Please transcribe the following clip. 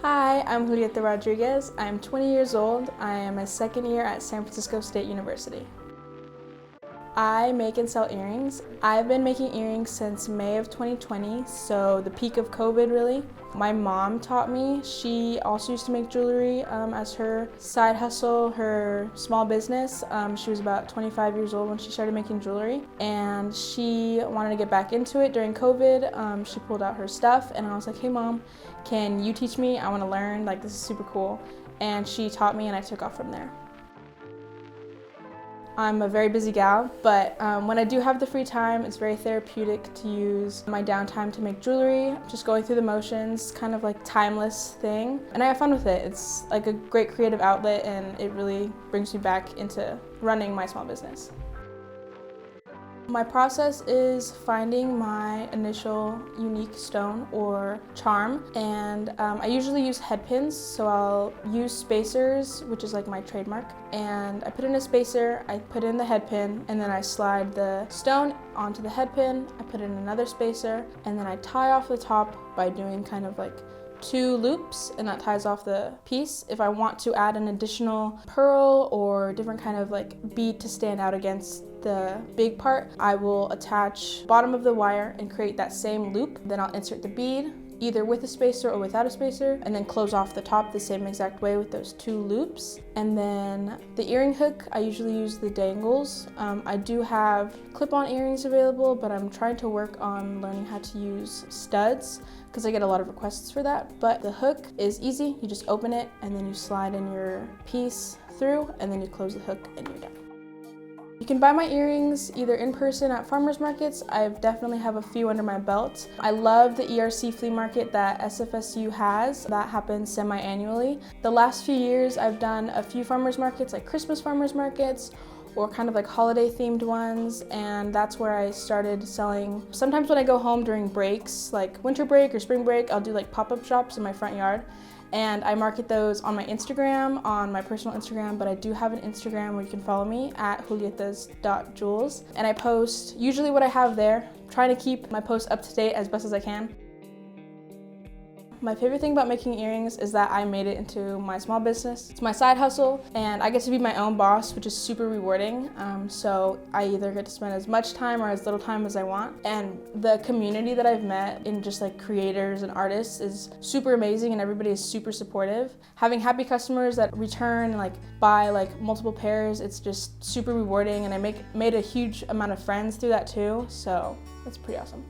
Hi, I'm Julieta Rodriguez. I'm 20 years old. I am a second year at San Francisco State University. I make and sell earrings. I've been making earrings since May of 2020, so the peak of COVID really. My mom taught me. She also used to make jewelry as her side hustle, her small business. She was about 25 years old when she started making jewelry, and she wanted to get back into it during COVID. She pulled out her stuff, and I was like, hey mom, can you teach me? I want to learn, like this is super cool. And she taught me and I took off from there. I'm a very busy gal, but when I do have the free time, it's very therapeutic to use my downtime to make jewelry, just going through the motions, kind of like timeless thing. And I have fun with it. It's like a great creative outlet and it really brings me back into running my small business. My process is finding my initial unique stone or charm, and I usually use head pins, so I'll use spacers, which is like my trademark, and I put in a spacer, I put in the head pin, and then I slide the stone onto the head pin, I put in another spacer, and then I tie off the top by doing kind of like 2 loops, and that ties off the piece. If I want to add an additional pearl or different kind of like bead to stand out against the big part, I will attach bottom of the wire and create that same loop. Then I'll insert the bead either with a spacer or without a spacer, and then close off the top the same exact way with those 2 loops. And then the earring hook, I usually use the dangles. I do have clip-on earrings available, but I'm trying to work on learning how to use studs because I get a lot of requests for that. But the hook is easy. You just open it and then you slide in your piece through and then you close the hook and you're done. You can buy my earrings either in person at farmers markets. I definitely have a few under my belt. I love the ERC flea market that SFSU has. That happens semi-annually. The last few years I've done a few farmers markets, like Christmas farmers markets or kind of like holiday themed ones, and that's where I started selling. Sometimes when I go home during breaks, like winter break or spring break, I'll do like pop-up shops in my front yard. And I market those on my Instagram, on my personal Instagram, but I do have an Instagram where you can follow me at julietas.jewels. And I post usually what I have there, trying to keep my posts up to date as best as I can. My favorite thing about making earrings is that I made it into my small business. It's my side hustle, and I get to be my own boss, which is super rewarding. So I either get to spend as much time or as little time as I want. And the community that I've met in just like creators and artists is super amazing, and everybody is super supportive. Having happy customers that return and like buy like multiple pairs, it's just super rewarding, and I made a huge amount of friends through that too. So that's pretty awesome.